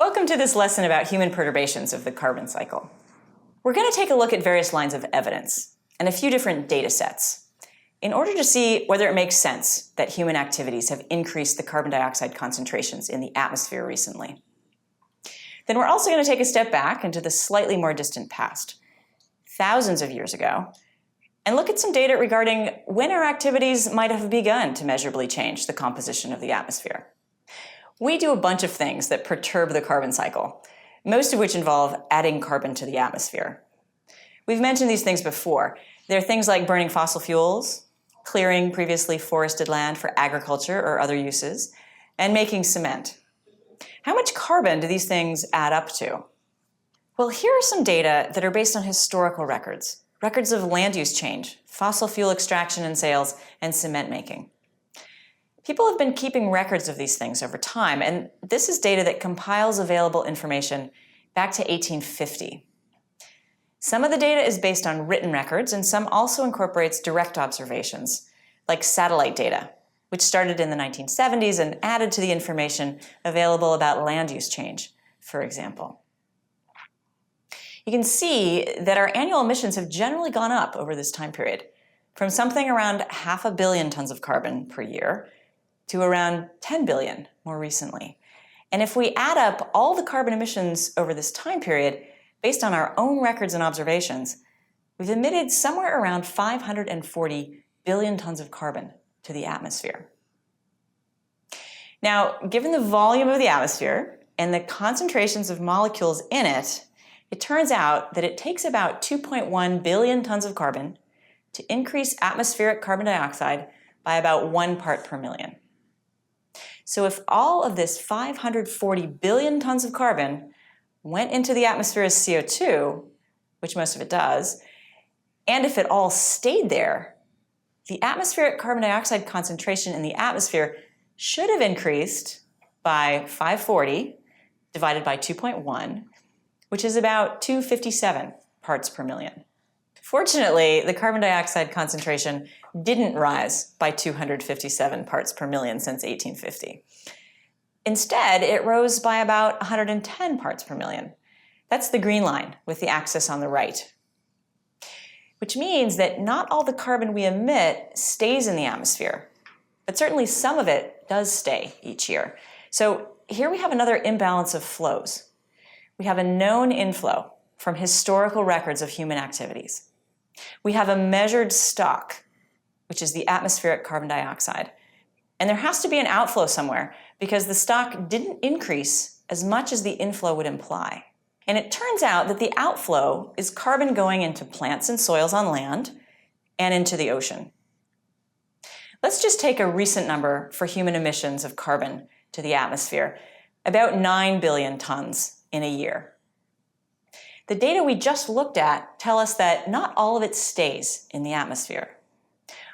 Welcome to this lesson about human perturbations of the carbon cycle. We're going to take a look at various lines of evidence and a few different data sets in order to see whether it makes sense that human activities have increased the carbon dioxide concentrations in the atmosphere recently. Then we're also going to take a step back into the slightly more distant past, thousands of years ago, and look at some data regarding when our activities might have begun to measurably change the composition of the atmosphere. We do a bunch of things that perturb the carbon cycle, most of which involve adding carbon to the atmosphere. We've mentioned these things before. They're things like burning fossil fuels, clearing previously forested land for agriculture or other uses, and making cement. How much carbon do these things add up to? Well, here are some data that are based on historical records of land use change, fossil fuel extraction and sales, and cement making. People have been keeping records of these things over time, and this is data that compiles available information back to 1850. Some of the data is based on written records, and some also incorporates direct observations, like satellite data, which started in the 1970s and added to the information available about land use change, for example. You can see that our annual emissions have generally gone up over this time period, from something around 500 million tons of carbon per year to around 10 billion more recently. And if we add up all the carbon emissions over this time period, based on our own records and observations, we've emitted somewhere around 540 billion tons of carbon to the atmosphere. Now, given the volume of the atmosphere and the concentrations of molecules in it, it turns out that it takes about 2.1 billion tons of carbon to increase atmospheric carbon dioxide by about 1 part per million. So if all of this 540 billion tons of carbon went into the atmosphere as CO2, which most of it does, and if it all stayed there, the atmospheric carbon dioxide concentration in the atmosphere should have increased by 540 divided by 2.1, which is about 257 parts per million. Fortunately, the carbon dioxide concentration didn't rise by 257 parts per million since 1850. Instead, it rose by about 110 parts per million. That's the green line with the axis on the right, which means that not all the carbon we emit stays in the atmosphere, but certainly some of it does stay each year. So here we have another imbalance of flows. We have a known inflow from historical records of human activities. We have a measured stock, which is the atmospheric carbon dioxide. And there has to be an outflow somewhere because the stock didn't increase as much as the inflow would imply. And it turns out that the outflow is carbon going into plants and soils on land and into the ocean. Let's just take a recent number for human emissions of carbon to the atmosphere, about 9 billion tons in a year. The data we just looked at tell us that not all of it stays in the atmosphere.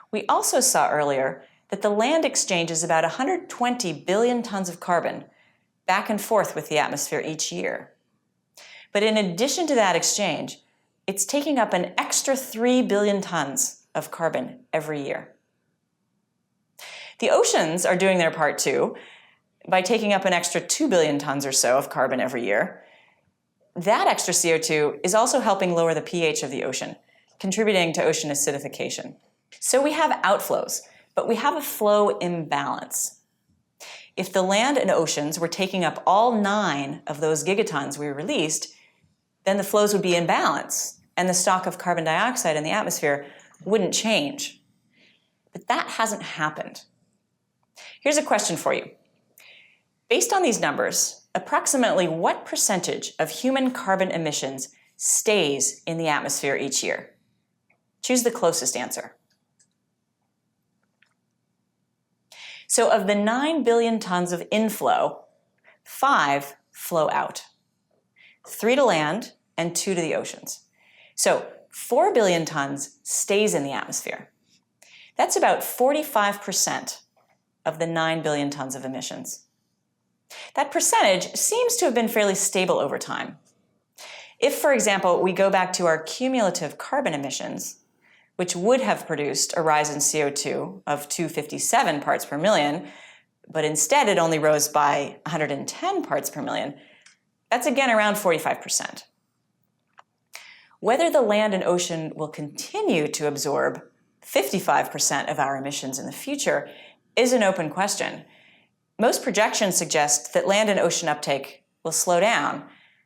We also saw earlier that the land exchanges about 120 billion tons of carbon back and forth with the atmosphere each year. But in addition to that exchange, it's taking up an extra 3 billion tons of carbon every year. The oceans are doing their part too, by taking up an extra 2 billion tons or so of carbon every year. That extra CO2 is also helping lower the pH of the ocean, contributing to ocean acidification. So we have outflows, but we have a flow imbalance. If the land and oceans were taking up all 9 of those gigatons we released, then the flows would be in balance, and the stock of carbon dioxide in the atmosphere wouldn't change. But that hasn't happened. Here's a question for you. Based on these numbers, approximately what percentage of human carbon emissions stays in the atmosphere each year? Choose the closest answer. So of the 9 billion tons of inflow, 5 flow out. 3 to land and 2 to the oceans. So 4 billion tons stays in the atmosphere. That's about 45% of the 9 billion tons of emissions. That percentage seems to have been fairly stable over time. If, for example, we go back to our cumulative carbon emissions, which would have produced a rise in CO2 of 257 parts per million, but instead it only rose by 110 parts per million, That's again around 45%. Whether the land and ocean will continue to absorb 55% of our emissions in the future is an open question. Most projections suggest that land and ocean uptake will slow down,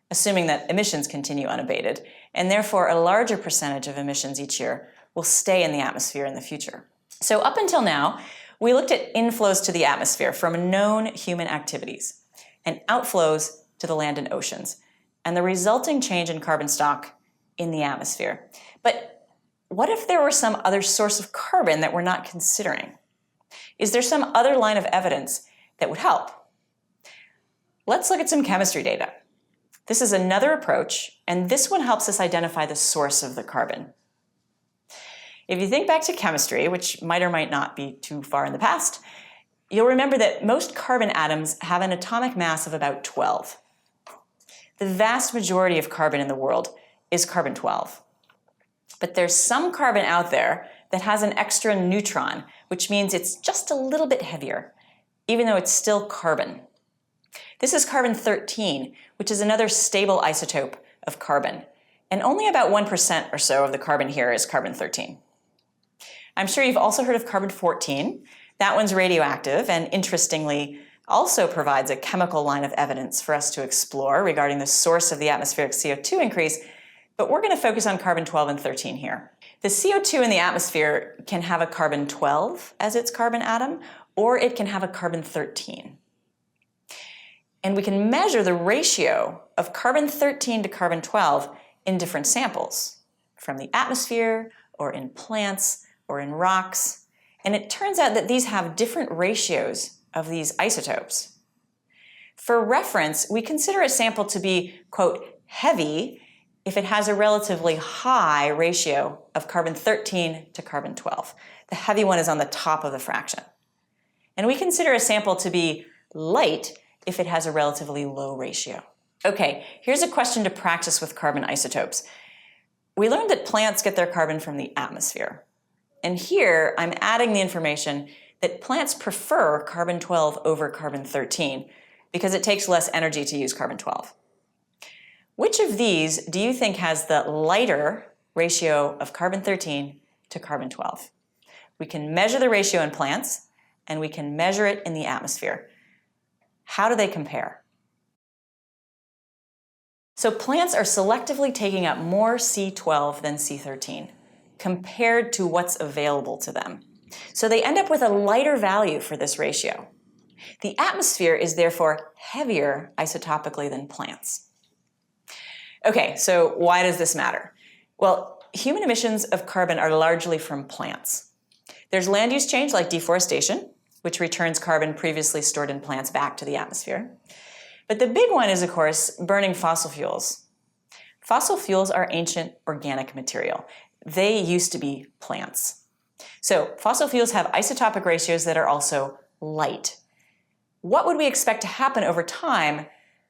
assuming that emissions continue unabated, and therefore a larger percentage of emissions each year will stay in the atmosphere in the future. So up until now, we looked at inflows to the atmosphere from known human activities and outflows to the land and oceans, and the resulting change in carbon stock in the atmosphere. But what if there were some other source of carbon that we're not considering? Is there some other line of evidence that would help? Let's look at some chemistry data. This is another approach, and this one helps us identify the source of the carbon. If you think back to chemistry, which might or might not be too far in the past, you'll remember that most carbon atoms have an atomic mass of about 12. The vast majority of carbon in the world is carbon-12. But there's some carbon out there that has an extra neutron, which means it's just a little bit heavier, even though it's still carbon. This is carbon-13, which is another stable isotope of carbon, and only about 1% or so of the carbon here is carbon-13. I'm sure you've also heard of carbon-14. That one's radioactive, and interestingly, also provides a chemical line of evidence for us to explore regarding the source of the atmospheric CO2 increase, but we're going to focus on carbon-12 and 13 here. The CO2 in the atmosphere can have a carbon-12 as its carbon atom, or it can have a carbon-13. And we can measure the ratio of carbon-13 to carbon-12 in different samples, from the atmosphere, or in plants, or in rocks. And it turns out that these have different ratios of these isotopes. For reference, we consider a sample to be, quote, heavy if it has a relatively high ratio of carbon-13 to carbon-12. The heavy one is on the top of the fraction. And we consider a sample to be light if it has a relatively low ratio. Okay, here's a question to practice with carbon isotopes. We learned that plants get their carbon from the atmosphere. And here I'm adding the information that plants prefer carbon-12 over carbon-13 because it takes less energy to use carbon-12. Which of these do you think has the lighter ratio of carbon-13 to carbon-12? We can measure the ratio in plants, and we can measure it in the atmosphere. How do they compare? So plants are selectively taking up more C12 than C13 compared to what's available to them. So they end up with a lighter value for this ratio. The atmosphere is therefore heavier isotopically than plants. Okay, so why does this matter? Well, human emissions of carbon are largely from plants. There's land use change like deforestation, which returns carbon previously stored in plants back to the atmosphere. But the big one is, of course, burning fossil fuels. Fossil fuels are ancient organic material. They used to be plants. So fossil fuels have isotopic ratios that are also light. What would we expect to happen over time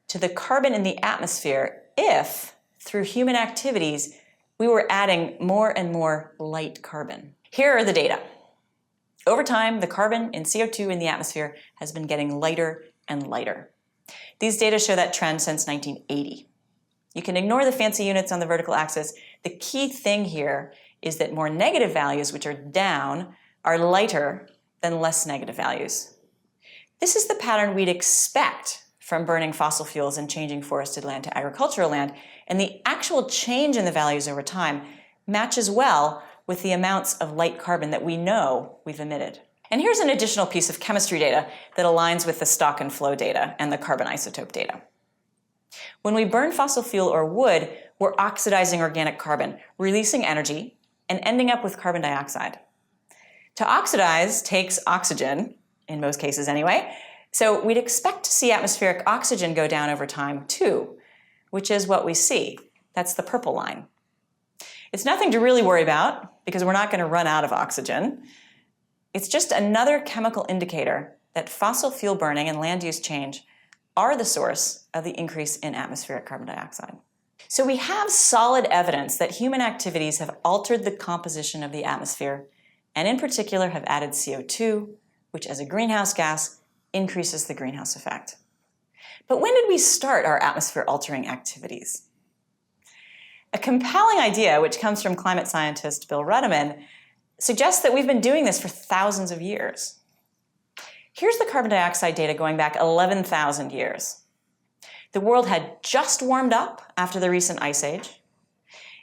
to the carbon in the atmosphere if, through human activities, we were adding more and more light carbon? Here are the data. Over time, the carbon in CO2 in the atmosphere has been getting lighter and lighter. These data show that trend since 1980. You can ignore the fancy units on the vertical axis. The key thing here is that more negative values, which are down, are lighter than less negative values. This is the pattern we'd expect from burning fossil fuels and changing forested land to agricultural land, and the actual change in the values over time matches well with the amounts of light carbon that we know we've emitted. And here's an additional piece of chemistry data that aligns with the stock and flow data and the carbon isotope data. When we burn fossil fuel or wood, we're oxidizing organic carbon, releasing energy, and ending up with carbon dioxide. To oxidize takes oxygen, in most cases anyway, so we'd expect to see atmospheric oxygen go down over time too, which is what we see. That's the purple line. It's nothing to really worry about because we're not going to run out of oxygen. It's just another chemical indicator that fossil fuel burning and land use change are the source of the increase in atmospheric carbon dioxide. So we have solid evidence that human activities have altered the composition of the atmosphere, and in particular have added CO2, which as a greenhouse gas increases the greenhouse effect. But when did we start our atmosphere-altering activities? A compelling idea, which comes from climate scientist Bill Rudiman, suggests that we've been doing this for thousands of years. Here's the carbon dioxide data going back 11,000 years. The world had just warmed up after the recent ice age.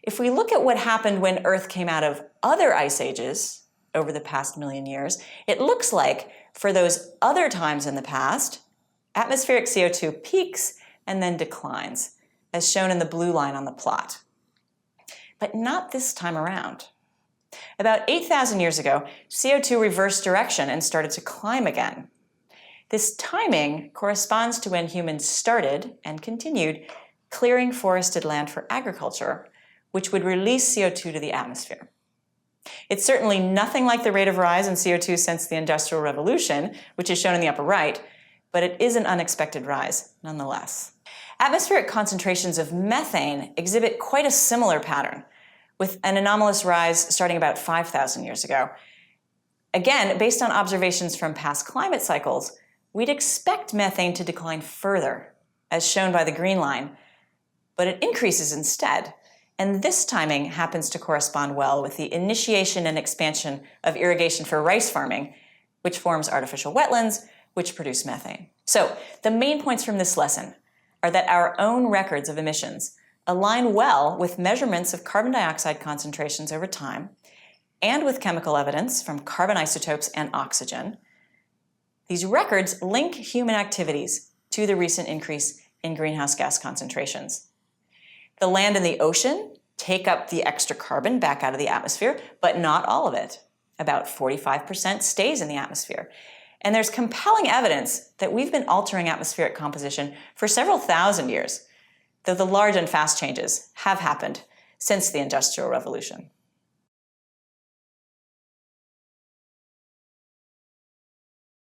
If we look at what happened when Earth came out of other ice ages over the past million years, it looks like for those other times in the past, atmospheric CO2 peaks and then declines, as shown in the blue line on the plot. But not this time around. About 8,000 years ago, CO2 reversed direction and started to climb again. This timing corresponds to when humans started and continued clearing forested land for agriculture, which would release CO2 to the atmosphere. It's certainly nothing like the rate of rise in CO2 since the Industrial Revolution, which is shown in the upper right, but it is an unexpected rise nonetheless. Atmospheric concentrations of methane exhibit quite a similar pattern, with an anomalous rise starting about 5,000 years ago. Again, based on observations from past climate cycles, we'd expect methane to decline further, as shown by the green line, but it increases instead. And this timing happens to correspond well with the initiation and expansion of irrigation for rice farming, which forms artificial wetlands, which produce methane. So the main points from this lesson are that our own records of emissions align well with measurements of carbon dioxide concentrations over time and with chemical evidence from carbon isotopes and oxygen. These records link human activities to the recent increase in greenhouse gas concentrations. The land and the ocean take up the extra carbon back out of the atmosphere, but not all of it. About 45% stays in the atmosphere. And there's compelling evidence that we've been altering atmospheric composition for several thousand years, though the large and fast changes have happened since the Industrial Revolution.